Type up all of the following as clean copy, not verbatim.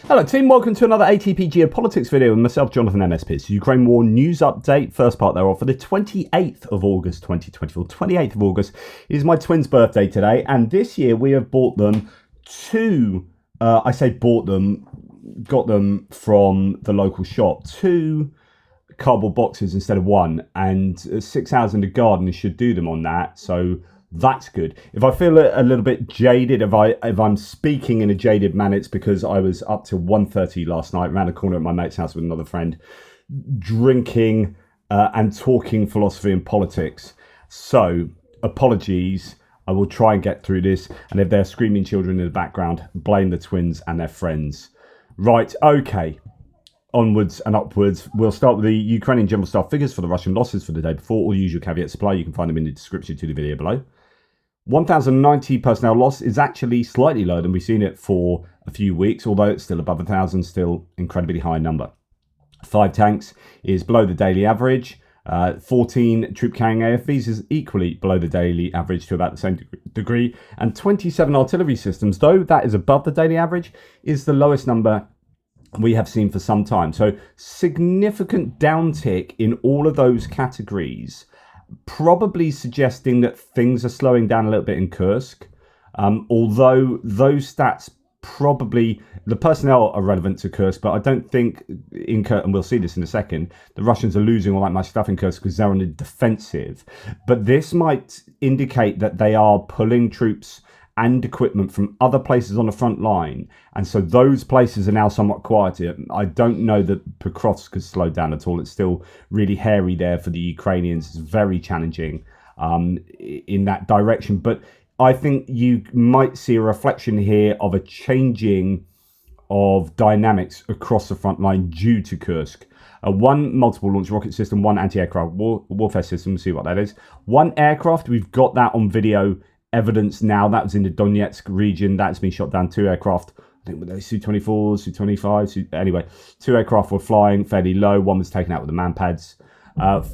Hello team, welcome to another ATP Geopolitics video with myself, Jonathan MS Pearce. Ukraine War News Update, first part thereof for the 28th of August 2024. 28th of August is my twins' birthday today, and this year we have bought them got them from the local shop, 2 cardboard boxes instead of 1, and 6 hours in the garden should do them on that, so that's good. If I feel a little bit jaded, if I'm speaking in a jaded manner, it's because I was up till 1:30 last night, around the corner at my mate's house with another friend, drinking and talking philosophy and politics. So, apologies. I will try and get through this. And if there are screaming children in the background, blame the twins and their friends. Right, okay. Onwards and upwards. We'll start with the Ukrainian general staff figures for the Russian losses for the day before. All usual caveats apply. You can find them in the description to the video below. 1,090 personnel loss is actually slightly lower than we've seen it for a few weeks, although it's still above 1,000, still incredibly high number. 5 tanks is below the daily average. 14 troop-carrying AFVs is equally below the daily average to about the same degree. And 27 artillery systems, though that is above the daily average, is the lowest number we have seen for some time. So significant downtick in all of those categories, probably suggesting that things are slowing down a little bit in Kursk. Although those stats probably, the personnel are relevant to Kursk, but I don't think in Kursk, and we'll see this in a second, the Russians are losing all that much stuff in Kursk because they're on the defensive. But this might indicate that they are pulling troops and equipment from other places on the front line, and so those places are now somewhat quieter. I don't know that Pokrovsk has slowed down at all. It's still really hairy there for the Ukrainians. It's very challenging in that direction, but I think you might see a reflection here of a changing of dynamics across the front line due to Kursk. 1 multiple launch rocket system, 1 anti-aircraft warfare system. We'll see what that is. 1 aircraft, we've got that on video evidence now. That was in the Donetsk region. That's been shot down. 2 aircraft, I think, were they Su-24s, Su-25s? Anyway, 2 aircraft were flying fairly low. 1 was taken out with the manpads.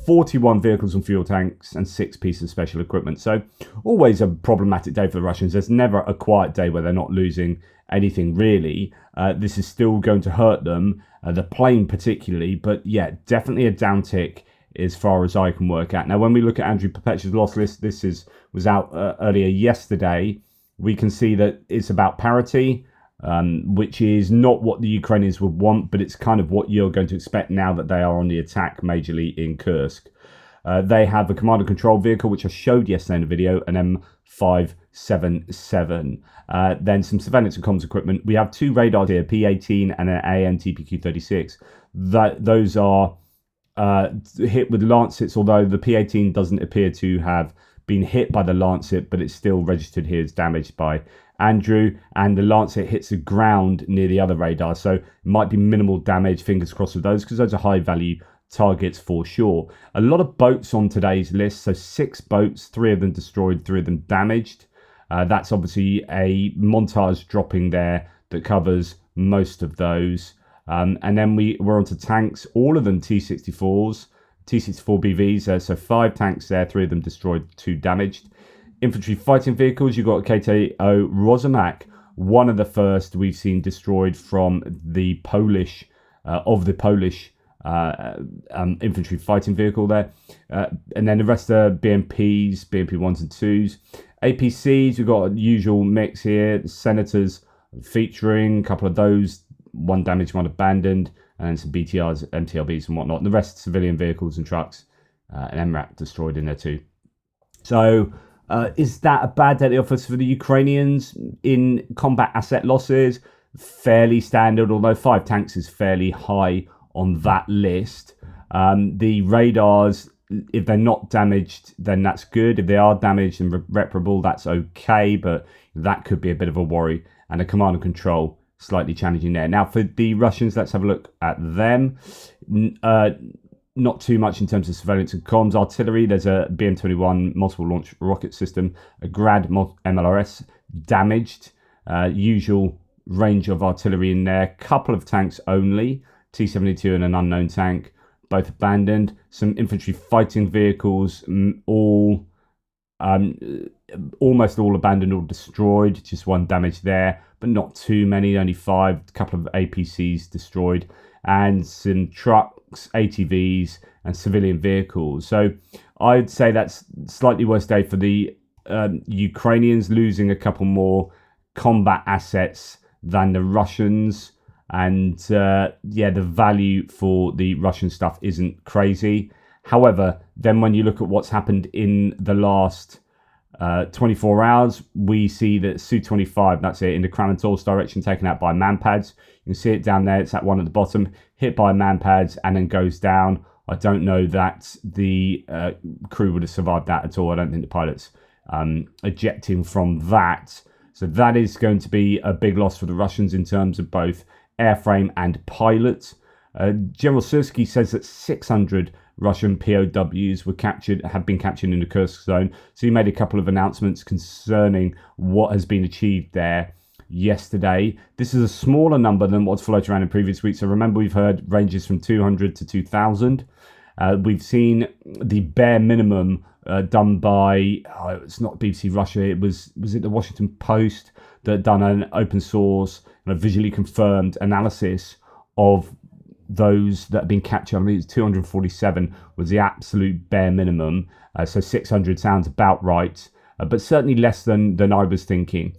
41 vehicles and fuel tanks and 6 pieces of special equipment. So always a problematic day for the Russians. There's never a quiet day where they're not losing anything really. This is still going to hurt them, the plane particularly, but yeah, definitely a downtick as far as I can work out. Now, when we look at Andrew Perpetual's loss list, this was out earlier yesterday. We can see that it's about parity, which is not what the Ukrainians would want, but it's kind of what you're going to expect now that they are on the attack majorly in Kursk. They have a command and control vehicle, which I showed yesterday in the video, an M577. Then some surveillance and comms equipment. We have 2 radars here, P-18 and an AN-TPQ-36. Those are hit with Lancets, although the P-18 doesn't appear to have been hit by the Lancet, but it's still registered here as damaged by Andrew, and the Lancet hits the ground near the other radar, so it might be minimal damage, fingers crossed with those, because those are high value targets for sure. A lot of boats on today's list, so 6 boats, 3 of them destroyed, 3 of them damaged. That's obviously a montage dropping there that covers most of those. And then we're onto tanks, all of them T-64s, T-64 BVs, so 5 tanks there, 3 of them destroyed, 2 damaged. Infantry fighting vehicles, you've got a KTO Rosomak, one of the first we've seen destroyed from the Polish, infantry fighting vehicle there. And then the rest are BMPs, BMP 1s and 2s. APCs, we've got a usual mix here, the Senators featuring, a couple of those, 1 damaged, 1 abandoned, and some BTRs, MTLBs and whatnot. And the rest civilian vehicles and trucks, and MRAP destroyed in there too. So is that a bad day at the office for the Ukrainians in combat asset losses? Fairly standard, although 5 tanks is fairly high on that list. The radars, if they're not damaged, then that's good. If they are damaged and reparable, that's okay, but that could be a bit of a worry. And the command and control, slightly challenging there. Now, for the Russians, let's have a look at them. Not too much in terms of surveillance and comms. Artillery, there's a BM-21 multiple launch rocket system, a Grad MLRS damaged. Usual range of artillery in there. Couple of tanks only, T-72 and an unknown tank, both abandoned. Some infantry fighting vehicles, all almost all abandoned or destroyed. Just one damage there, but not too many. Only 5. A couple of APCs destroyed, and some trucks, ATVs, and civilian vehicles. So I'd say that's slightly worse day for the Ukrainians, losing a couple more combat assets than the Russians. And the value for the Russian stuff isn't crazy. However, then when you look at what's happened in the last 24 hours, we see that Su-25, that's it, in the Kramatorsk direction, taken out by manpads. You can see it down there. It's that one at the bottom, hit by manpads and then goes down. I don't know that the crew would have survived that at all. I don't think the pilots ejecting from that. So that is going to be a big loss for the Russians in terms of both airframe and pilot. General Sursky says that 600 Russian POWs have been captured in the Kursk zone. So he made a couple of announcements concerning what has been achieved there yesterday. This is a smaller number than what's floated around in previous weeks. So remember, we've heard ranges from 200 to 2,000. We've seen the bare minimum done by, it's not BBC Russia, was it the Washington Post that done an open source, visually confirmed analysis of those that have been captured. I mean, it's 247 was the absolute bare minimum. So 600 sounds about right, but certainly less than I was thinking.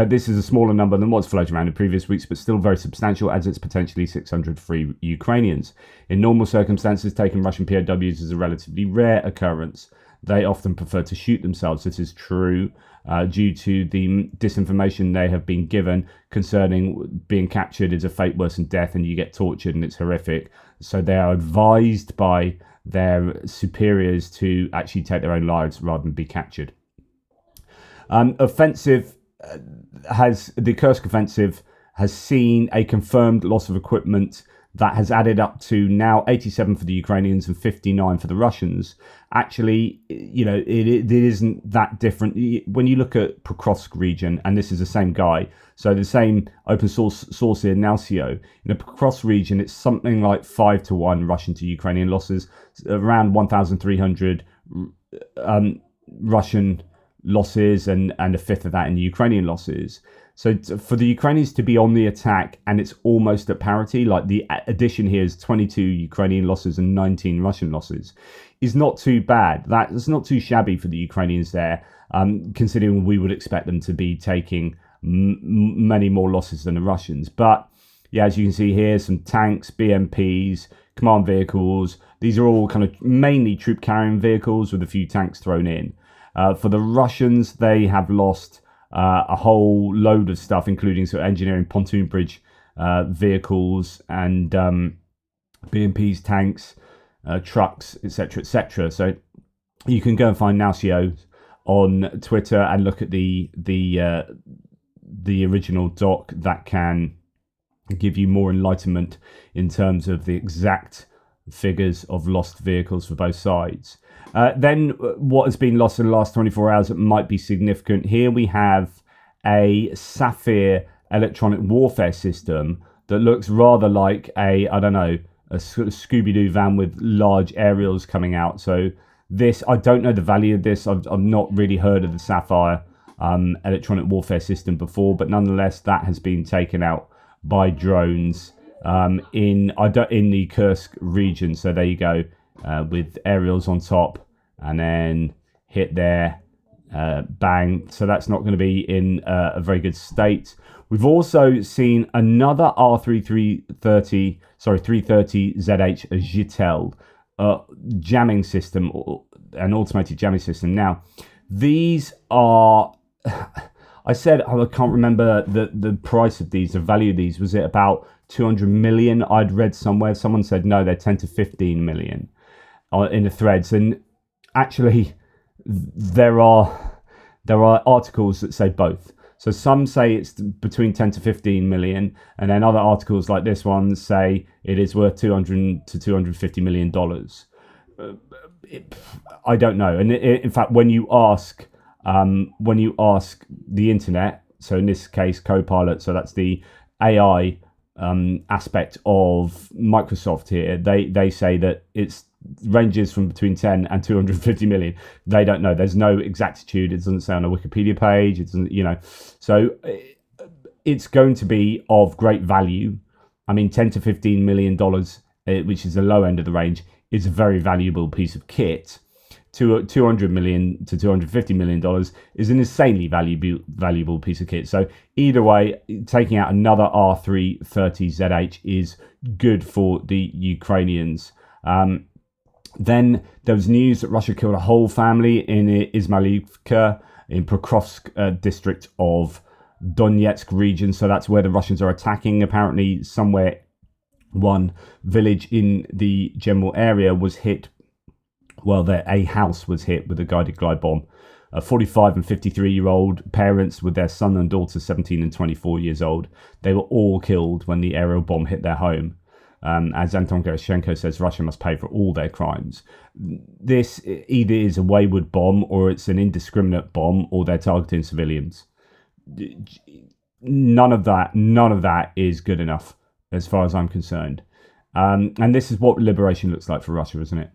This is a smaller number than what's floated around in previous weeks, but still very substantial, as it's potentially 600 free Ukrainians. In normal circumstances, taking Russian POWs is a relatively rare occurrence. They often prefer to shoot themselves. This is true due to the disinformation they have been given concerning being captured is a fate worse than death, and you get tortured and it's horrific. So they are advised by their superiors to actually take their own lives rather than be captured. The Kursk offensive has seen a confirmed loss of equipment that has added up to now 87 for the Ukrainians and 59 for the Russians. Actually, it isn't that different. When you look at Pokrovsk region, and this is the same guy, so the same open source here, Nalcio, in the Pokrovsk region, it's something like 5-1 Russian to Ukrainian losses, around 1,300 Russian losses, and a fifth of that in the Ukrainian losses. So for the Ukrainians to be on the attack, and it's almost at parity, like the addition here is 22 Ukrainian losses and 19 Russian losses, is not too bad. That's not too shabby for the Ukrainians there, considering we would expect them to be taking many more losses than the Russians. But yeah, as you can see here, some tanks, BMPs, command vehicles. These are all kind of mainly troop carrying vehicles with a few tanks thrown in. For the Russians, they have lost a whole load of stuff, including sort of engineering, pontoon bridge vehicles, and BMPs, tanks, trucks, etc., etc. So you can go and find Nalcio on Twitter and look at the original doc that can give you more enlightenment in terms of the exact figures of lost vehicles for both sides. Then what has been lost in the last 24 hours that might be significant. Here we have a Sapphire electronic warfare system that looks rather like a sort of Scooby-Doo van with large aerials coming out. So this, I don't know the value of this. I've not really heard of the Sapphire electronic warfare system before, but nonetheless, that has been taken out by drones in the Kursk region. So there you go, with aerials on top, and then hit there, bang. So that's not going to be in a very good state. We've also seen another R330 ZH Jitel jamming system, an automated jamming system. Now, these are, I said, I can't remember the price of these, the value of these. Was it about 200 million? I'd read somewhere. Someone said, no, they're 10 to 15 million in the threads. And actually, there are articles that say both. So some say it's between 10 to 15 million, and then other articles like this one say it is worth 200 to 250 million dollars. I don't know. And in fact, when you ask the internet, so in this case Copilot, so that's the AI aspect of Microsoft here, they say that it's ranges from between 10 and 250 million. They don't know. There's no exactitude. It doesn't say on a Wikipedia page. It doesn't, so it's going to be of great value. I mean, 10 to 15 million dollars, which is the low end of the range, is a very valuable piece of kit. To 200 million to 250 million dollars is an insanely valuable piece of kit. So either way, taking out another R330ZH is good for the Ukrainians. Then there was news that Russia killed a whole family in Izmailivka in Pokrovsk district of Donetsk region. So that's where the Russians are attacking. Apparently somewhere one village in the general area was hit. Well, a house was hit with a guided glide bomb. 45 and 53-year-old parents with their son and daughter, 17 and 24 years old. They were all killed when the aerial bomb hit their home. As Anton Gerashenko says, Russia must pay for all their crimes. This either is a wayward bomb or it's an indiscriminate bomb or they're targeting civilians. None of that is good enough as far as I'm concerned. And this is what liberation looks like for Russia, isn't it?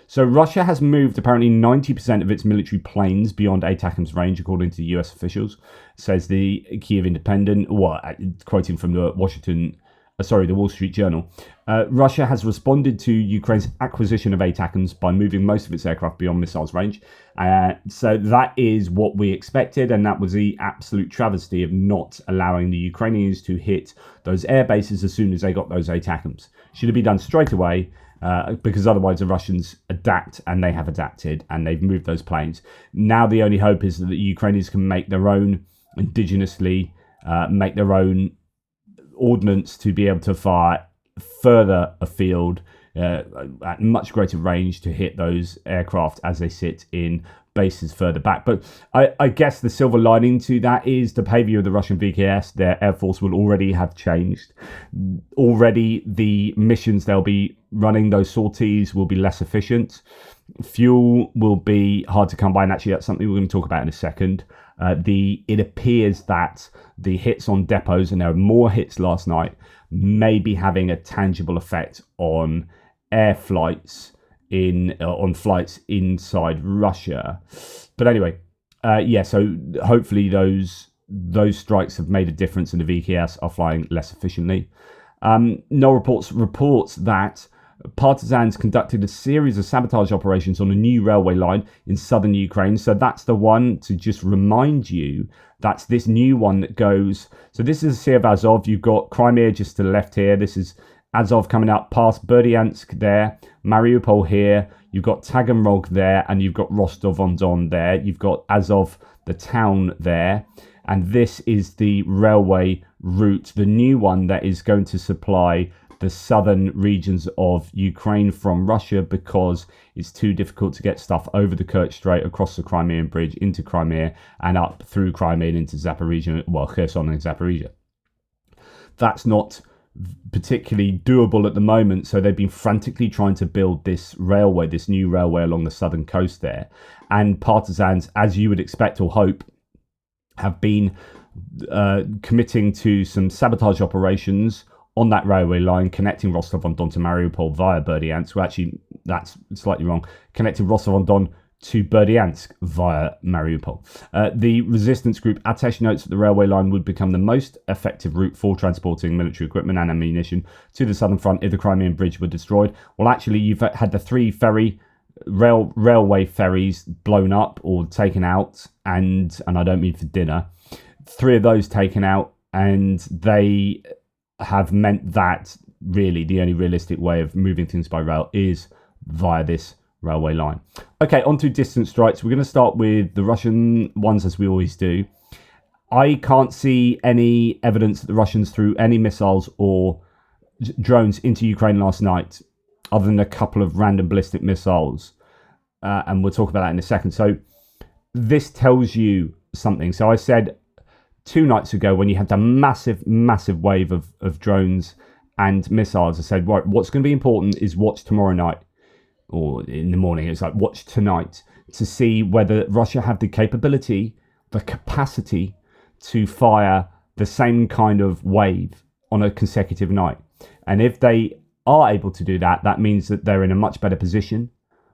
So Russia has moved apparently 90% of its military planes beyond ATACMS range, according to US officials, says the Kiev Independent, quoting from the Wall Street Journal. Russia has responded to Ukraine's acquisition of ATACMS by moving most of its aircraft beyond missiles range. So that is what we expected, and that was the absolute travesty of not allowing the Ukrainians to hit those air bases as soon as they got those ATACMS. Should have been done straight away. Because otherwise the Russians adapt, and they have adapted, and they've moved those planes. Now the only hope is that the Ukrainians can make their own indigenously, make their own ordnance to be able to fire further afield at much greater range to hit those aircraft as they sit in bases further back. But I guess the silver lining to that is the behavior of the Russian VKS. Their air force will already have changed. Already the missions they'll be running, those sorties, will be less efficient. Fuel will be hard to come by, and actually that's something we're going to talk about in a second. It appears that the hits on depots, and there were more hits last night, may be having a tangible effect on air flights on flights inside Russia. But anyway, so hopefully those strikes have made a difference and the VKS are flying less efficiently. No reports that partisans conducted a series of sabotage operations on a new railway line in southern Ukraine. So that's the one, to just remind you, that's this new one that goes. So this is the Sea of Azov. You've got Crimea just to the left here. This is Azov coming up past Berdyansk there, Mariupol here, you've got Taganrog there, and you've got Rostov-on-Don there. You've got Azov, the town there. And this is the railway route, the new one that is going to supply the southern regions of Ukraine from Russia, because it's too difficult to get stuff over the Kerch Strait, across the Crimean Bridge, into Crimea, and up through Crimea and into Zaporizhia, Kherson and Zaporizhia. That's not particularly doable at the moment, so they've been frantically trying to build this railway, this new railway along the southern coast there, and partisans, as you would expect or hope, have been committing to some sabotage operations on that railway line connecting Rostov-on-Don to Mariupol via Berdyansk. Well, actually, that's slightly wrong. Connecting Rostov-on-Don to Berdyansk via Mariupol. The resistance group Atesh notes that the railway line would become the most effective route for transporting military equipment and ammunition to the southern front if the Crimean Bridge were destroyed. Well, actually, you've had the three railway ferries blown up or taken out, and I don't mean for dinner. 3 of those taken out, and they have meant that really the only realistic way of moving things by rail is via this railway line. Okay, on to distance strikes. We're going to start with the Russian ones, as we always do. I can't see any evidence that the Russians threw any missiles or drones into Ukraine last night, other than a couple of random ballistic missiles. And we'll talk about that in a second. So this tells you something. So I said 2 nights ago, when you had the massive wave of drones and missiles, I said, right, what's going to be important is watch tomorrow night, or in the morning. It's like, watch tonight to see whether Russia have the capability, the capacity to fire the same kind of wave on a consecutive night. And if they are able to do that, that means that they're in a much better position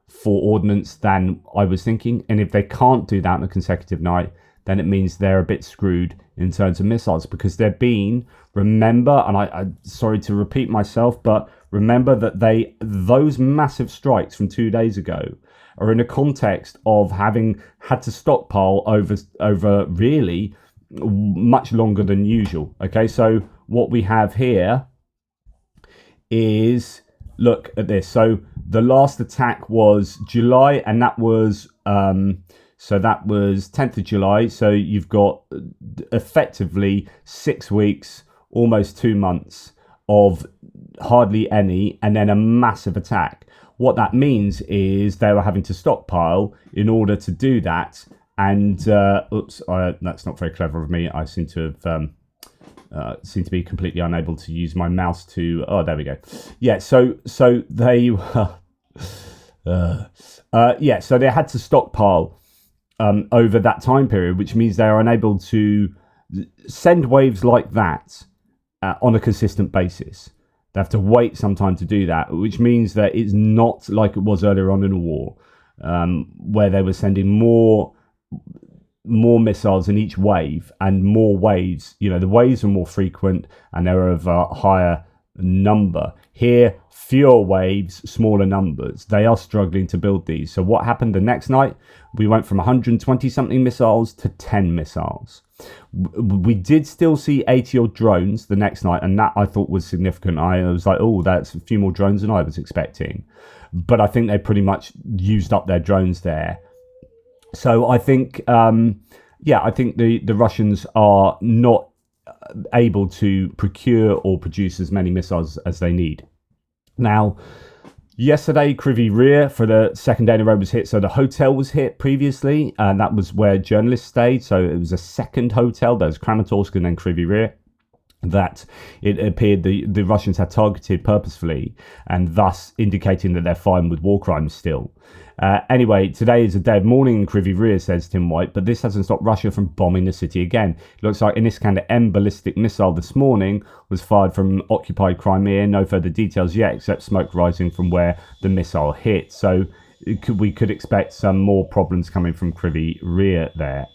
for ordnance than I was thinking. And if they can't do that on a consecutive night, then it means they're a bit screwed in terms of missiles, because they're being, remember, and I'm sorry to repeat myself, but remember that those massive strikes from 2 days ago are in a context of having had to stockpile over really much longer than usual. Okay, so what we have here is, look at this. So the last attack was July, and that was so that was 10th of July. So you've got effectively 6 weeks, almost 2 months of hardly any, and then a massive attack. What that means is they were having to stockpile in order to do that. And that's not very clever of me. I seem to be completely unable to use my mouse to. Oh, there we go. Yeah. So they so they had to stockpile over that time period, which means they are unable to send waves like that on a consistent basis. They have to wait some time to do that, which means that it's not like it was earlier on in the war, where they were sending more missiles in each wave, and more waves. The waves are more frequent and they're of a higher number. Here, fewer waves, smaller numbers. They are struggling to build these. So what happened the next night? We went from 120 something missiles to 10 missiles. We did still see 80 odd drones the next night, and that I thought was significant. I was like, oh, that's a few more drones than I was expecting. But I think they pretty much used up their drones there. So I think, I think the Russians are not able to procure or produce as many missiles as they need. Now, yesterday, Kryvyi Rih for the second day in a row was hit. So the hotel was hit previously, and that was where journalists stayed. So it was a second hotel. There was Kramatorsk and then Kryvyi Rih, that it appeared the Russians had targeted purposefully, and thus indicating that they're fine with war crimes still. Anyway, today is a day of mourning in Kryvyi Rih, says Tim White, but this hasn't stopped Russia from bombing the city again. It looks like an Iskander-M ballistic missile this morning was fired from occupied Crimea. No further details yet, except smoke rising from where the missile hit. So we could expect some more problems coming from Kryvyi Rih there.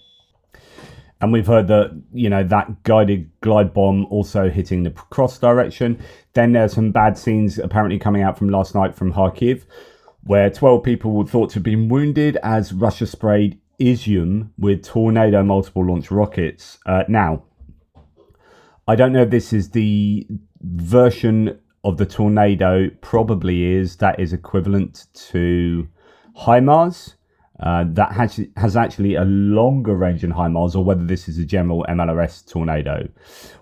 And we've heard that, that guided glide bomb also hitting the cross direction. Then there's some bad scenes apparently coming out from last night from Kharkiv, where 12 people were thought to have been wounded as Russia sprayed Izium with Tornado multiple launch rockets. Now, I don't know if this is the version of the Tornado, probably is, that is equivalent to HIMARS. That has actually a longer range than HIMARS, or whether this is a general MLRS Tornado.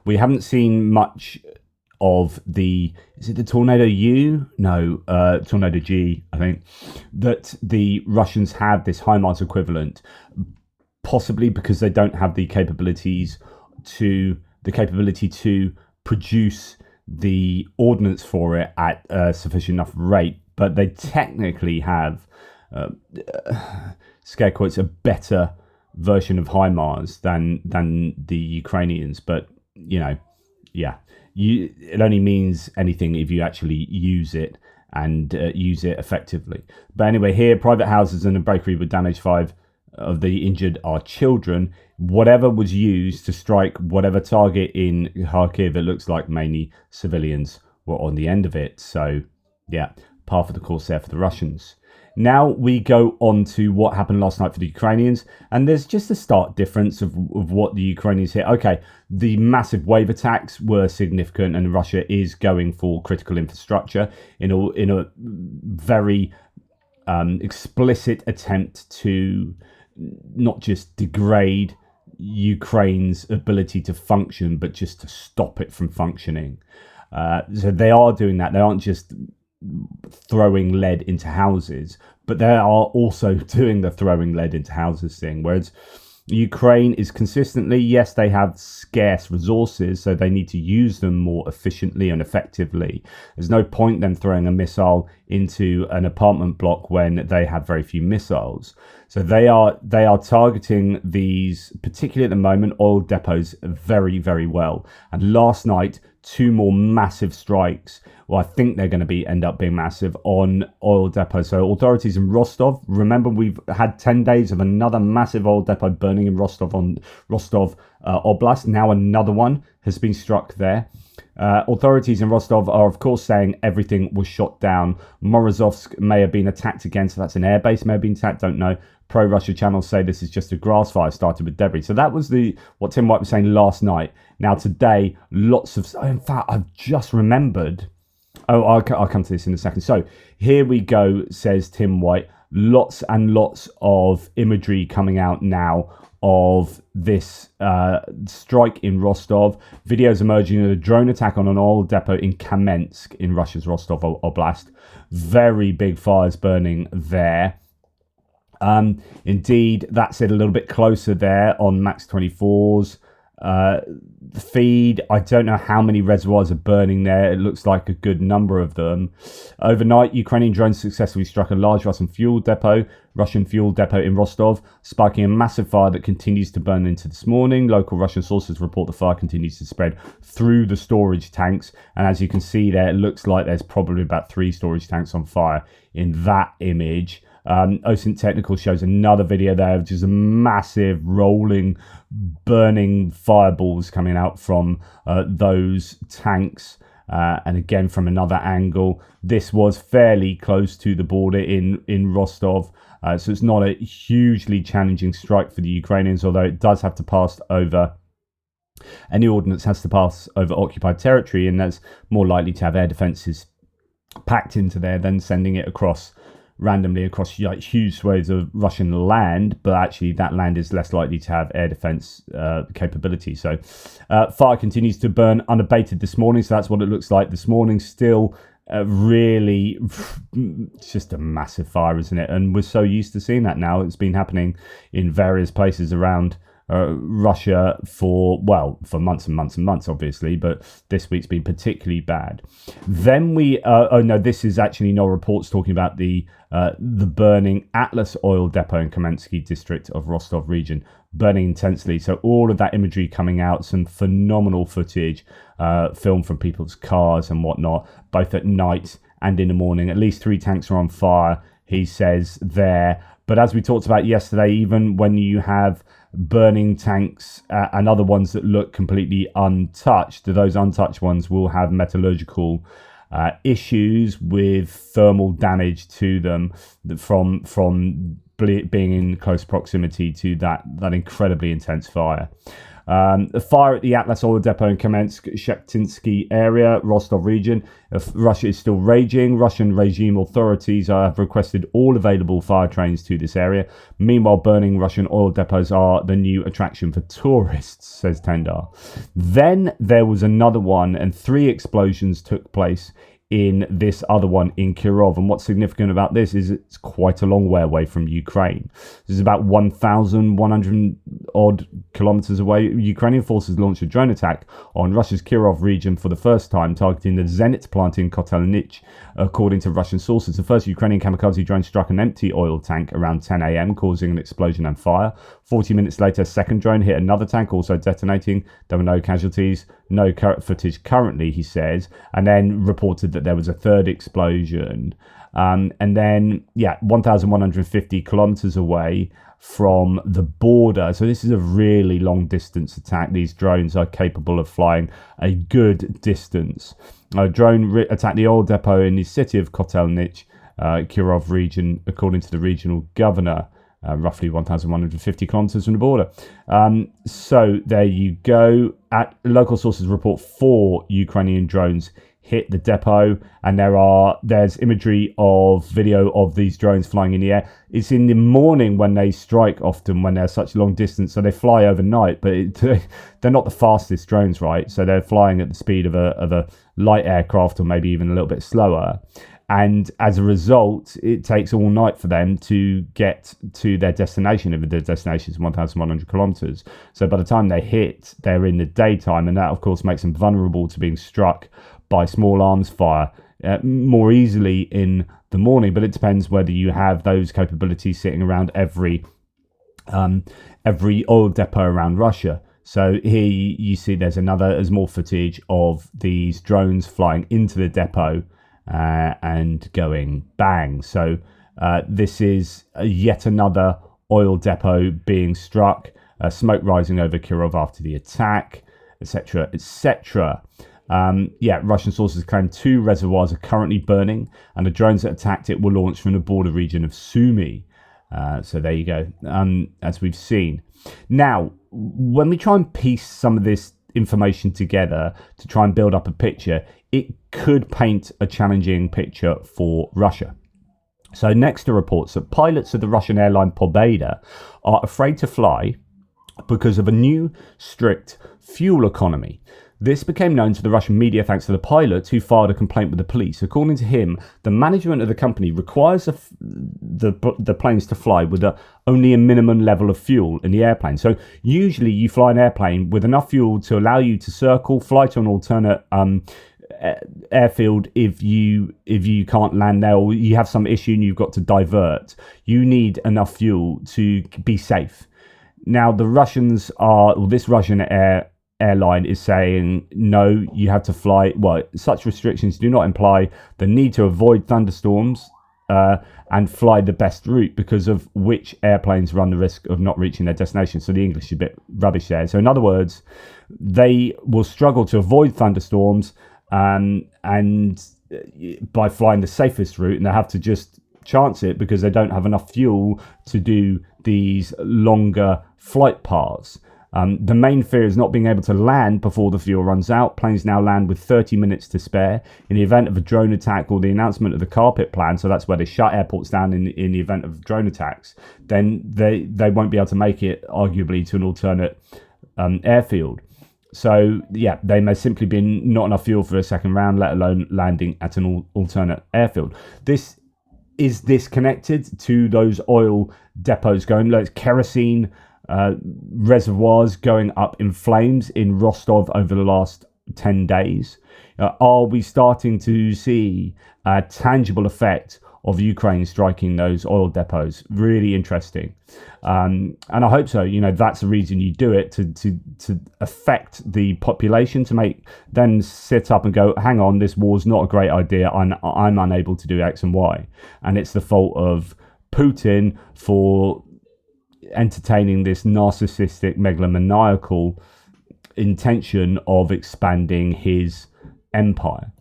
We haven't seen much of is it the Tornado U? No, Tornado G, I think, that the Russians have this HIMARS equivalent, possibly because they don't have the capability to produce the ordnance for it at a sufficient enough rate, but they technically have scare quotes a better version of HIMARS than the Ukrainians. But it only means anything if you actually use it and use it effectively. But anyway, here, private houses and a bakery were damaged. 5 of the injured are children. Whatever was used to strike whatever target in Kharkiv, it looks like mainly civilians were on the end of it. So par for the course there for the Russians. Now we go on to what happened last night for the Ukrainians, and there's just a stark difference of what the Ukrainians hit. Okay, the massive wave attacks were significant, and Russia is going for critical infrastructure in a very explicit attempt to not just degrade Ukraine's ability to function, but just to stop it from functioning. So they are doing that. They aren't just throwing lead into houses, but they are also doing the throwing lead into houses thing. Whereas Ukraine is consistently, yes, they have scarce resources, so they need to use them more efficiently and effectively. There's no point them throwing a missile into an apartment block when they have very few missiles. So they are targeting these, particularly at the moment, oil depots very, very well. And last night, 2 more massive strikes. Well, I think they're going to end up being massive on oil depots. So authorities in Rostov, remember we've had 10 days of another massive oil depot burning in Rostov Oblast. Now another one has been struck there. Authorities in Rostov are, of course, saying everything was shot down. Morozovsk may have been attacked again, so that's an airbase may have been attacked, don't know. Pro-Russia channels say this is just a grass fire started with debris. So that was what Tim White was saying last night. Now today, in fact, I've just remembered. Oh, I'll come to this in a second. So here we go, says Tim White. Lots and lots of imagery coming out now of this strike in Rostov. Videos emerging of a drone attack on an oil depot in Kamensk in Russia's Rostov Oblast. Very big fires burning there. Indeed, that's it a little bit closer there on Max 24's feed. I don't know how many reservoirs are burning there. It looks like a good number of them. Overnight, Ukrainian drones successfully struck a large Russian fuel depot in Rostov, sparking a massive fire that continues to burn into this morning. Local Russian sources report the fire continues to spread through the storage tanks, and as you can see there, it looks like there's probably about 3 storage tanks on fire in that image. OSINT Technical shows another video there of just a massive rolling, burning fireballs coming out from those tanks. And again, from another angle, this was fairly close to the border in Rostov. So it's not a hugely challenging strike for the Ukrainians, although it does have to pass over. Any ordnance has to pass over occupied territory, and that's more likely to have air defences packed into there than sending it randomly across huge swathes of Russian land, but actually that land is less likely to have air defense capability. So fire continues to burn unabated this morning, so that's what it looks like this morning. Still really, it's just a massive fire, isn't it? And we're so used to seeing that now. It's been happening in various places around Russia for months and months and months, obviously, but this week's been particularly bad. Then this is actually no reports talking about the burning Atlas oil depot in Kamensky district of Rostov region, burning intensely. So all of that imagery coming out, some phenomenal footage, filmed from people's cars and whatnot, both at night and in the morning. At least 3 tanks are on fire, he says there. But as we talked about yesterday, even when you have burning tanks and other ones that look completely untouched, those untouched ones will have metallurgical issues with thermal damage to them from being in close proximity to that incredibly intense fire. The fire at the Atlas oil depot in Kamensk-Shchetinsky area, Rostov region. Russia is still raging. Russian regime authorities have requested all available fire trains to this area. Meanwhile, burning Russian oil depots are the new attraction for tourists, says Tendar. Then there was another one, and 3 explosions took place in this other one in Kirov. And what's significant about this is it's quite a long way away from Ukraine. This is about 1,100 odd kilometers away. Ukrainian forces launched a drone attack on Russia's Kirov region for the first time, targeting the Zenit plant in Kotelnich, according to Russian sources. The first Ukrainian kamikaze drone struck an empty oil tank around 10 a.m., causing an explosion and fire. 40 minutes later, a second drone hit another tank, also detonating. There were no casualties, no footage currently, he says, and then reported that there was a third explosion. And then, 1,150 kilometers away from the border. So this is a really long distance attack. These drones are capable of flying a good distance. A drone attacked the oil depot in the city of Kotelnich, Kirov region, according to the regional governor. Roughly 1,150 kilometers from the border. So there you go. Local sources report 4 Ukrainian drones hit the depot, and there's imagery of video of these drones flying in the air. It's in the morning when they strike, often when they're such long distance, so they fly overnight, but they're not the fastest drones, right? So they're flying at the speed of a light aircraft, or maybe even a little bit slower. And as a result, it takes all night for them to get to their destination, if their destination is 1,100 kilometers. So by the time they hit, they're in the daytime, and that, of course, makes them vulnerable to being struck by small arms fire more easily in the morning. But it depends whether you have those capabilities sitting around every oil depot around Russia. So here you see there's more footage of these drones flying into the depot and going bang. So this is yet another oil depot being struck, smoke rising over Kirov after the attack, etc., etc. Russian sources claim 2 reservoirs are currently burning, and the drones that attacked it were launched from the border region of Sumy. So there you go, as we've seen. Now, when we try and piece some of this information together to try and build up a picture, it could paint a challenging picture for Russia. So next are reports that pilots of the Russian airline Pobeda are afraid to fly because of a new strict fuel economy. This became known to the Russian media thanks to the pilot who filed a complaint with the police. According to him, the management of the company requires the planes to fly with only a minimum level of fuel in the airplane. So usually you fly an airplane with enough fuel to allow you to circle, fly to an alternate airfield if you can't land there, or you have some issue and you've got to divert. You need enough fuel to be safe. Now this Russian airline is saying, no, you have to fly. Well, such restrictions do not imply the need to avoid thunderstorms and fly the best route, because of which airplanes run the risk of not reaching their destination. So the English is a bit rubbish there. So in other words, they will struggle to avoid thunderstorms and by flying the safest route, and they have to just chance it because they don't have enough fuel to do these longer flight paths. The main fear is not being able to land before the fuel runs out. Planes now land with 30 minutes to spare. In the event of a drone attack or the announcement of the carpet plan, so that's where they shut airports down in the event of drone attacks, then they won't be able to make it, arguably, to an alternate airfield. So, they may simply be not enough fuel for a second round, let alone landing at an alternate airfield. Is this connected to those oil depots going, like kerosene reservoirs going up in flames in Rostov over the last 10 days? Are we starting to see a tangible effect of Ukraine striking those oil depots? Really interesting. And I hope so. That's the reason you do it, to affect the population, to make them sit up and go, hang on, this war's not a great idea. I'm unable to do X and Y. And it's the fault of Putin for entertaining this narcissistic, megalomaniacal intention of expanding his empire.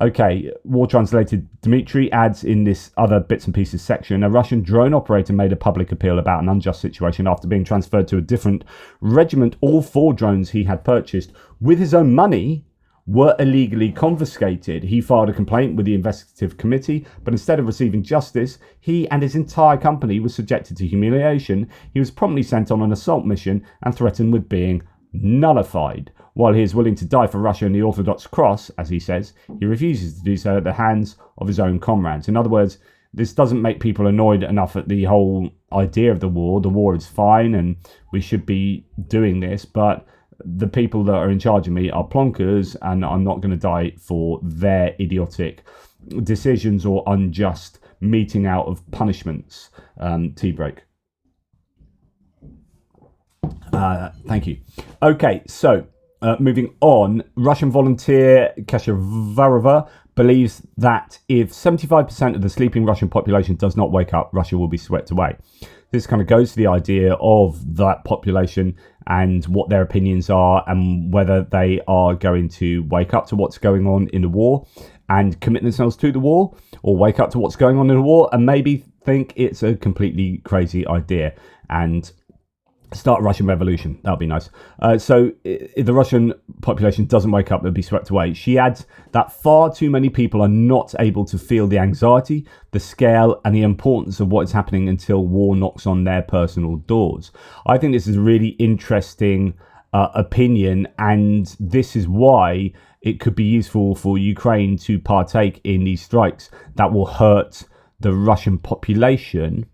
Okay, War Translated Dmitry adds in this other bits and pieces section, a Russian drone operator made a public appeal about an unjust situation after being transferred to a different regiment. All 4 drones he had purchased with his own money were illegally confiscated. He filed a complaint with the investigative committee, but instead of receiving justice, he and his entire company were subjected to humiliation. He was promptly sent on an assault mission and threatened with being nullified. While he is willing to die for Russia and the Orthodox cross, as he says, he refuses to do so at the hands of his own comrades. In other words, this doesn't make people annoyed enough at the whole idea of the war. The war is fine and we should be doing this, but the people that are in charge of me are plonkers, and I'm not going to die for their idiotic decisions or unjust meting out of punishments. Tea break. Thank you. Okay, so moving on, Russian volunteer Kashavarova believes that if 75% of the sleeping Russian population does not wake up, Russia will be swept away. This kind of goes to the idea of that population and what their opinions are, and whether they are going to wake up to what's going on in the war and commit themselves to the war, or wake up to what's going on in the war and maybe think it's a completely crazy idea and start a Russian revolution. That would be nice. So if the Russian population doesn't wake up, they'll be swept away. She adds that far too many people are not able to feel the anxiety, the scale and the importance of what is happening until war knocks on their personal doors. I think this is a really interesting opinion, and this is why it could be useful for Ukraine to partake in these strikes that will hurt the Russian population.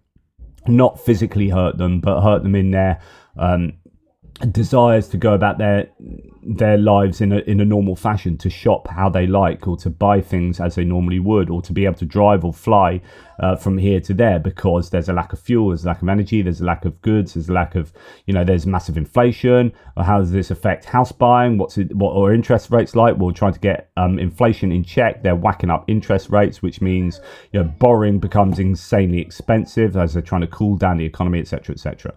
Not physically hurt them, but hurt them in their desires to go about their lives in a normal fashion, to shop how they like, or to buy things as they normally would, or to be able to drive or fly from here to there, because there's a lack of fuel, there's a lack of energy, there's a lack of goods, there's a lack of, there's massive inflation. Or how does this affect house buying? What are interest rates like? We're trying to get inflation in check. They're whacking up interest rates, which means borrowing becomes insanely expensive as they're trying to cool down the economy, etc., etc.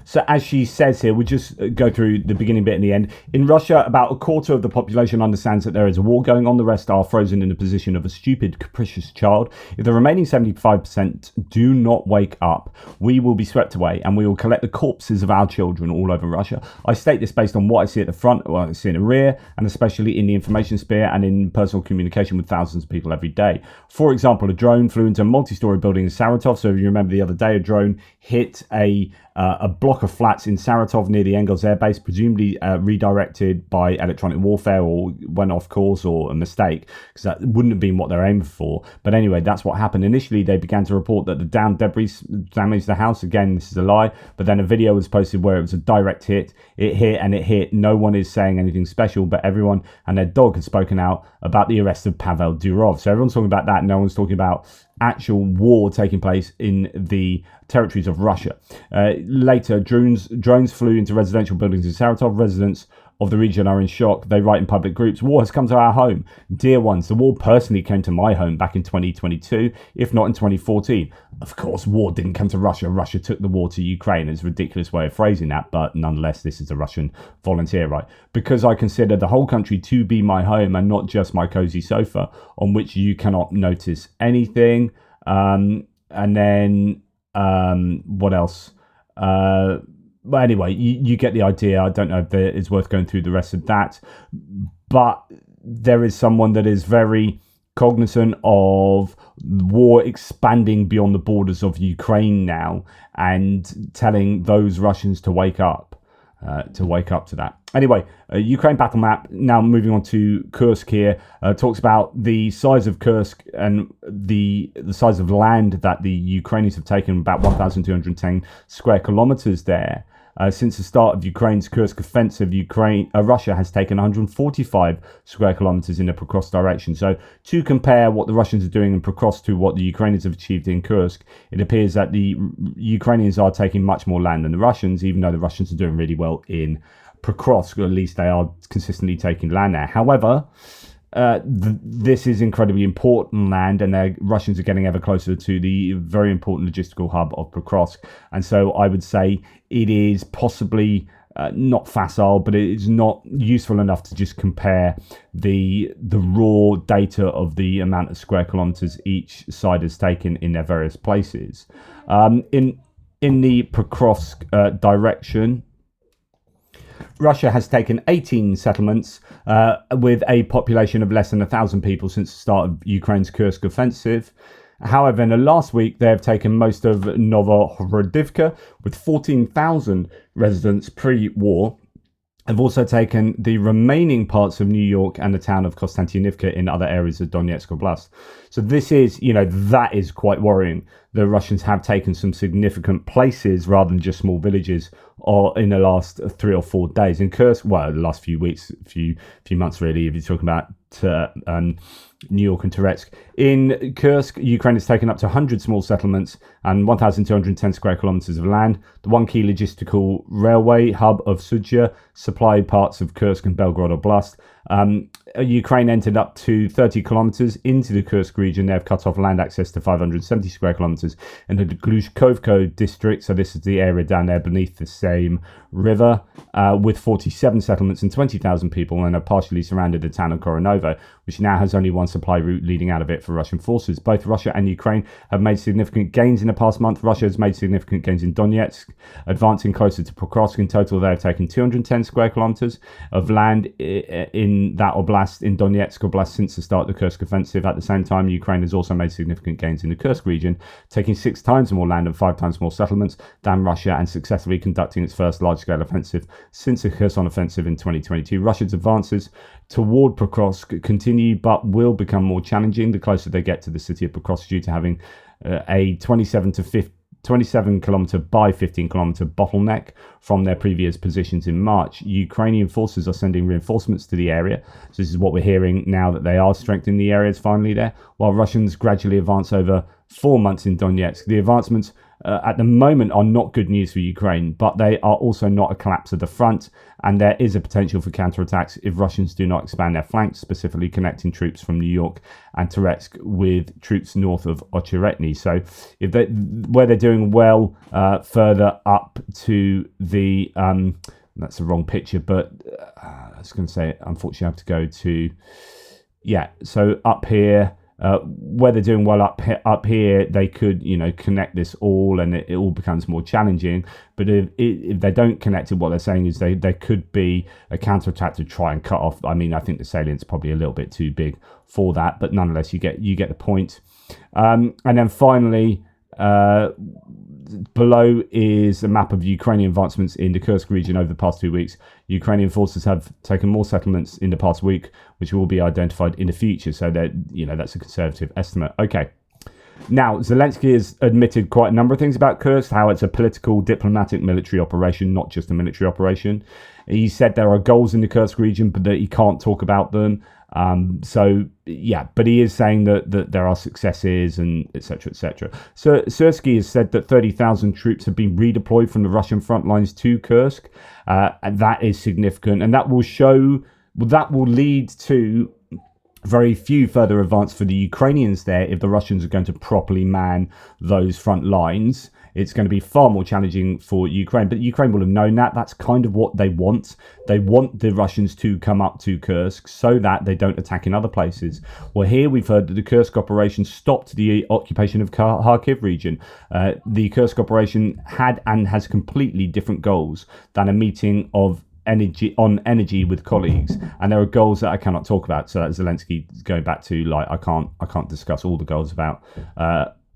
So as she says here, we'll just go through the beginning bit and the end. In Russia, about a quarter of the population understands that there is a war going on. The rest are frozen in the position of a stupid, capricious child. If the remaining 75% do not wake up, we will be swept away and we will collect the corpses of our children all over Russia. I state this based on what I see at the front, what I see in the rear, and especially in the information sphere and in personal communication with thousands of people every day. For example, a drone flew into a multi-story building in Saratov. So if you remember the other day, a drone hit a block of flats in Saratov near the Engels Air Base, presumably redirected by electronic warfare, or went off course, or a mistake, because that wouldn't have been what they're aiming for. But anyway, that's what happened. Initially, they began to report that the downed debris damaged the house. Again, this is a lie. But then a video was posted where it was a direct hit. It hit and it hit. No one is saying anything special, but everyone and their dog has spoken out about the arrest of Pavel Durov. So everyone's talking about that. No one's talking about actual war taking place in the territories of Russia. Later, drones flew into residential buildings in Saratov. Residents of the region are in shock. They write in public groups, "War has come to our home. Dear ones, the war personally came to my home back in 2022, if not in 2014. Of course, war didn't come to Russia. Russia took the war to Ukraine." It's a ridiculous way of phrasing that, but nonetheless, this is a Russian volunteer, right? "Because I consider the whole country to be my home and not just my cozy sofa on which you cannot notice anything." And then, what else? But anyway, you get the idea. I don't know if it's worth going through the rest of that. But there is someone that is very cognizant of war expanding beyond the borders of Ukraine now, and telling those Russians to wake up. To that. Anyway, Ukraine battle map. Now moving on to Kursk here. Talks about the size of Kursk and the size of land that the Ukrainians have taken, about 1,210 square kilometers there. Since the start of Ukraine's Kursk offensive, Russia has taken 145 square kilometers in the Pokrovsk direction. So to compare what the Russians are doing in Pokrovsk to what the Ukrainians have achieved in Kursk, it appears that the Ukrainians are taking much more land than the Russians, even though the Russians are doing really well in Pokrovsk, or at least they are consistently taking land there. However, this is incredibly important land, and the Russians are getting ever closer to the very important logistical hub of Pokrovsk. And so I would say it is possibly not facile, but it is not useful enough to just compare the raw data of the amount of square kilometers each side has taken in their various places. In the Pokrovsk direction, Russia has taken 18 settlements with a population of less than 1,000 people since the start of Ukraine's Kursk offensive. However, in the last week, they have taken most of Novohorodivka with 14,000 residents pre-war. Have also taken the remaining parts of New York and the town of Konstantinivka in other areas of Donetsk Oblast. So this is, that is quite worrying. The Russians have taken some significant places rather than just small villages, or in the last 3 or 4 days. In Kursk, well, the last few weeks, few months really, if you're talking about New York and Toretsk. In Kursk, Ukraine has taken up to 100 small settlements and 1,210 square kilometers of land. The one key logistical railway hub of Sudzha supplied parts of Kursk and Belgorod Oblast. Ukraine entered up to 30 kilometers into the Kursk region. They have cut off land access to 570 square kilometers in the Glushkovko district. So this is the area down there beneath the same river, with 47 settlements and 20,000 people, and have partially surrounded the town of Koronovo, which now has only one supply route leading out of it for Russian forces. Both Russia and Ukraine have made significant gains in the past month. Russia has made significant gains in Donetsk, advancing closer to Pokrovsk. In total, they have taken 210 square kilometers of land in that oblast, in Donetsk Oblast, since the start of the Kursk offensive. At the same time, Ukraine has also made significant gains in the Kursk region, taking 6 times more land and 5 times more settlements than Russia, and successfully conducting its first large-scale offensive since the Kherson offensive in 2022. Russia's advances toward Pokrovsk continue, but will become more challenging the closer they get to the city of Pokrovsk, due to having a 27 to 27 kilometer by 15 kilometer bottleneck from their previous positions in March. Ukrainian forces are sending reinforcements to the area. So this is what we're hearing now, that they are strengthening the areas finally there, while Russians gradually advance over 4 months in Donetsk. The advancements at the moment are not good news for Ukraine, but they are also not a collapse of the front, and there is a potential for counterattacks if Russians do not expand their flanks, specifically connecting troops from New York and Toretsk with troops north of Ocheretny. So if where they're doing well further up to the that's the wrong picture, but I was going to say, unfortunately I have to go to so up here, where they're doing well up here, they could, connect this all, and it all becomes more challenging. But if they don't connect it, what they're saying is there could be a counterattack to try and cut off. I mean, I think the salient's probably a little bit too big for that, but nonetheless, you get the point. And then finally, below is a map of Ukrainian advancements in the Kursk region over the past 2 weeks. Ukrainian forces have taken more settlements in the past week, which will be identified in the future. So that that's a conservative estimate. Okay. Now, Zelensky has admitted quite a number of things about Kursk, how it's a political, diplomatic, military operation, not just a military operation. He said there are goals in the Kursk region, but that he can't talk about them. But he is saying that there are successes and etc. etc. So Sersky has said that 30,000 troops have been redeployed from the Russian front lines to Kursk, and that is significant, and that will lead to very few further advance for the Ukrainians there if the Russians are going to properly man those front lines. It's going to be far more challenging for Ukraine, but Ukraine will have known that. That's kind of what they want. They want the Russians to come up to Kursk so that they don't attack in other places. Well, here we've heard that the Kursk operation stopped the occupation of Kharkiv region. The Kursk operation had and has completely different goals than a meeting of energy with colleagues, and there are goals that I cannot talk about. So that Zelensky is going back to, like, I can't discuss all the goals about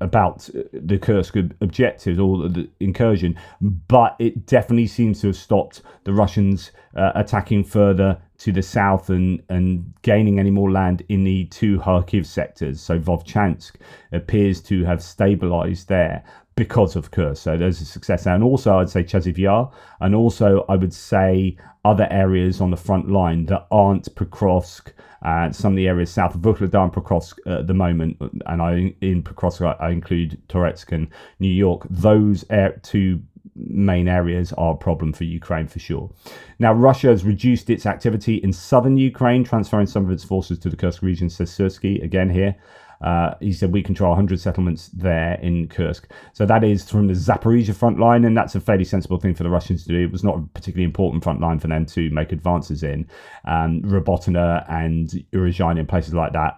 the Kursk objectives or the incursion, but it definitely seems to have stopped the Russians attacking further to the south and gaining any more land in the two Kharkiv sectors. So Vovchansk appears to have stabilized there because of Kursk. So there's a success there. And also I'd say Chasiv Yar, and also I would say other areas on the front line that aren't Pokrovsk, some of the areas south of Vuhledar and Pokrovsk at the moment, and in Pokrovsk I include Toretsk and New York. Those two main areas are a problem for Ukraine for sure. Now, Russia has reduced its activity in southern Ukraine, transferring some of its forces to the Kursk region, says Sersky again here. He said we control 100 settlements there in Kursk. So that is from the Zaporizhia front line, and that's a fairly sensible thing for the Russians to do. It was not a particularly important front line for them to make advances in. Robotina and Uruzhaina and places like that,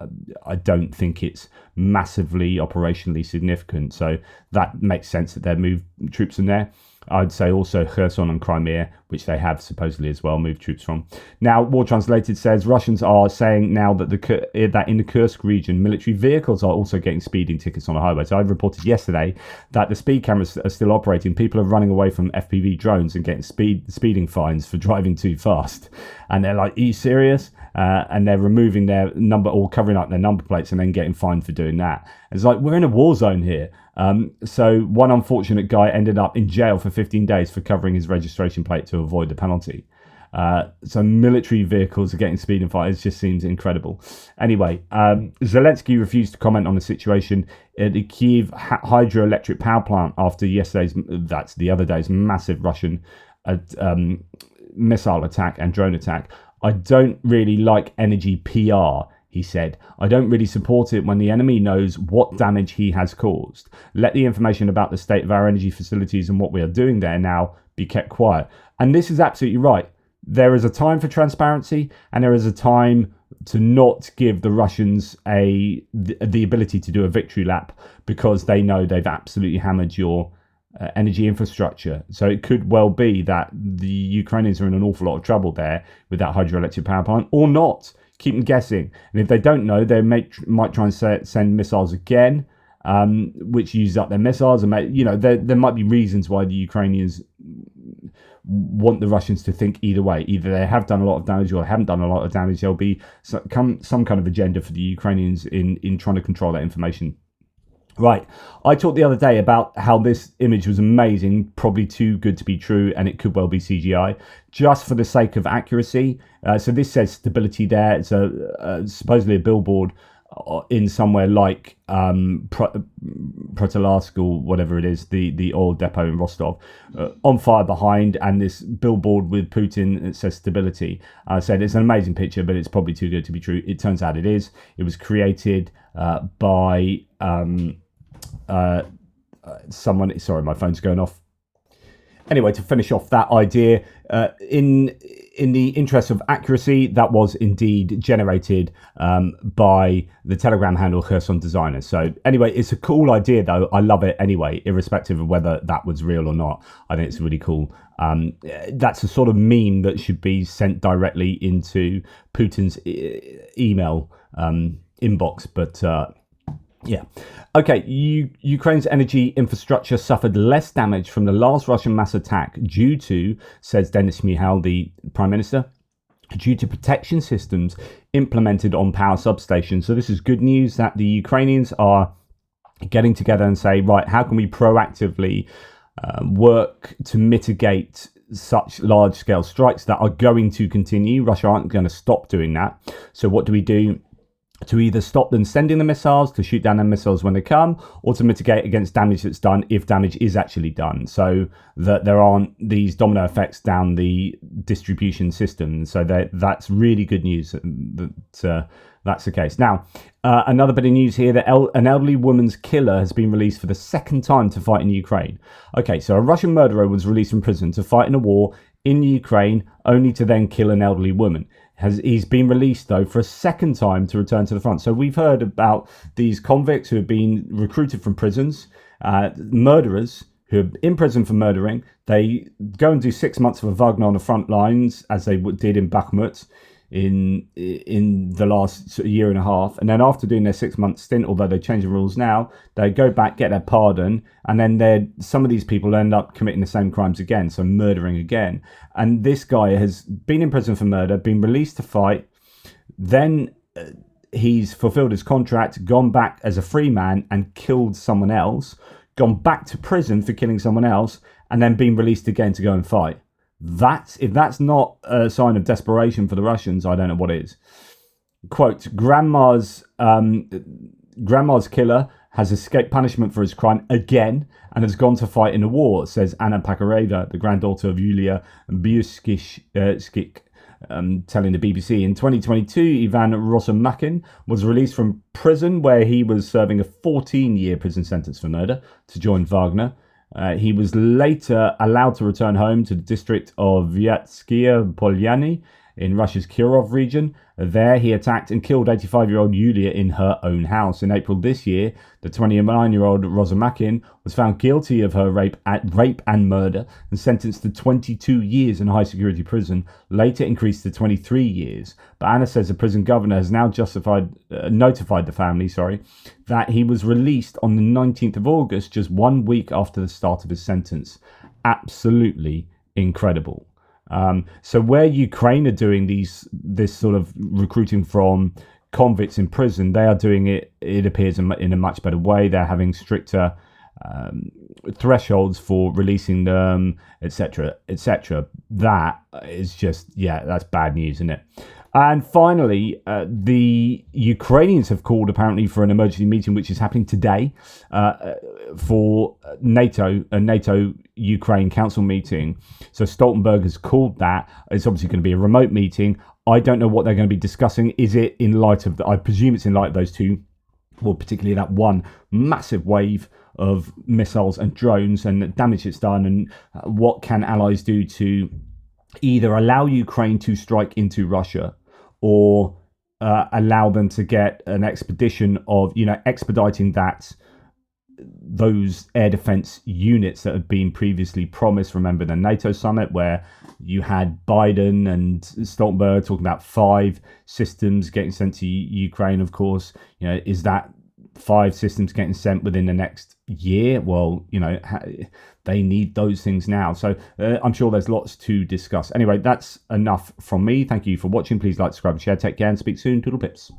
I don't think it's massively operationally significant. So that makes sense that they've moved troops in there. I'd say also Kherson and Crimea, which they have supposedly as well moved troops from. Now, War Translated says Russians are saying now that that in the Kursk region, military vehicles are also getting speeding tickets on the highway. So I reported yesterday that the speed cameras are still operating. People are running away from FPV drones and getting speeding fines for driving too fast. And they're like, are you serious? And they're removing their number or covering up their number plates and then getting fined for doing that. It's like, we're in a war zone here. So one unfortunate guy ended up in jail for 15 days for covering his registration plate to avoid the penalty. So military vehicles are getting speeding fines. It just seems incredible. Anyway, Zelensky refused to comment on the situation at the Kyiv hydroelectric power plant after the other day's massive Russian missile attack and drone attack. I don't really like energy PR, he said. I don't really support it when the enemy knows what damage he has caused. Let the information about the state of our energy facilities and what we are doing there now be kept quiet. And this is absolutely right. There is a time for transparency, and there is a time to not give the Russians the ability to do a victory lap because they know they've absolutely hammered your energy infrastructure. So it could well be that the Ukrainians are in an awful lot of trouble there with that hydroelectric power plant, or not. Keep them guessing. And if they don't know, they might try and send missiles again, which use up their missiles. And there might be reasons why the Ukrainians want the Russians to think either way. Either they have done a lot of damage or they haven't done a lot of damage. There'll be some kind of agenda for the Ukrainians in trying to control that information. Right. I talked the other day about how this image was amazing, probably too good to be true, and it could well be CGI, just for the sake of accuracy. So this says stability there. It's supposedly a billboard in somewhere like Protolarsk or whatever it is, the oil depot in Rostov, on fire behind, and this billboard with Putin that says stability. I said it's an amazing picture, but it's probably too good to be true. It turns out it is. It was created by someone. Sorry, my phone's going off. Anyway, to finish off that idea, in the interest of accuracy, that was indeed generated by the Telegram handle Kherson Designer. So anyway, it's a cool idea though. I love it anyway, irrespective of whether that was real or not. I think it's really cool. That's a sort of meme that should be sent directly into Putin's email inbox, but yeah. Okay, Ukraine's energy infrastructure suffered less damage from the last Russian mass attack due to, says Denis Mihal, the Prime Minister, due to protection systems implemented on power substations. So this is good news that the Ukrainians are getting together and say, right, how can we proactively work to mitigate such large-scale strikes that are going to continue? Russia aren't going to stop doing that. So what do we do to either stop them sending the missiles, to shoot down the missiles when they come, or to mitigate against damage that's done if damage is actually done, so that there aren't these domino effects down the distribution system. So that's really good news that that's the case. Now, another bit of news here, that an elderly woman's killer has been released for the second time to fight in Ukraine. Okay, so a Russian murderer was released from prison to fight in a war in Ukraine, only to then kill an elderly woman. He's been released, though, for a second time to return to the front. So we've heard about these convicts who have been recruited from prisons, murderers who are in prison for murdering. They go and do 6 months of a Wagner on the front lines, as they did in Bakhmut in the last year and a half. And then after doing their 6 month stint, although they change the rules now, they go back, get their pardon, and then some of these people end up committing the same crimes again, so murdering again. And this guy has been in prison for murder, been released to fight, then he's fulfilled his contract, gone back as a free man and killed someone else, gone back to prison for killing someone else, and then been released again to go and fight. If that's not a sign of desperation for the Russians, I don't know what is. Quote, grandma's killer has escaped punishment for his crime again and has gone to fight in a war, says Anna Pakareva, the granddaughter of Yulia Biuskik, telling the BBC. In 2022, Ivan Rosomakin was released from prison where he was serving a 14-year prison sentence for murder to join Wagner. He was later allowed to return home to the district of Vyatskia Polyani in Russia's Kirov region. There, he attacked and killed 85-year-old Yulia in her own house. In April this year, the 29-year-old Rosomakin was found guilty of her rape and murder and sentenced to 22 years in high-security prison, later increased to 23 years. But Anna says the prison governor has now notified the family, that he was released on the 19th of August, just 1 week after the start of his sentence. Absolutely incredible. So where Ukraine are doing this sort of recruiting from convicts in prison, they are doing it appears, in a much better way. They're having stricter thresholds for releasing them, etc., etc. That is just, that's bad news, isn't it? And finally, the Ukrainians have called apparently for an emergency meeting, which is happening today, for a NATO Ukraine Council meeting. So Stoltenberg has called that. It's obviously going to be a remote meeting. I don't know what they're going to be discussing. Is it in light of, I presume it's in light of those two, or particularly that one massive wave of missiles and drones and the damage it's done, and what can allies do to either allow Ukraine to strike into Russia or allow them to get an expedition of, expediting those air defense units that had been previously promised. Remember the NATO summit where you had Biden and Stoltenberg talking about 5 systems getting sent to Ukraine, of course. Is that 5 systems getting sent within the next year? Well, they need those things now. So I'm sure there's lots to discuss. Anyway, that's enough from me. Thank you for watching. Please like, subscribe, and share. Take care and speak soon. Toodle pips.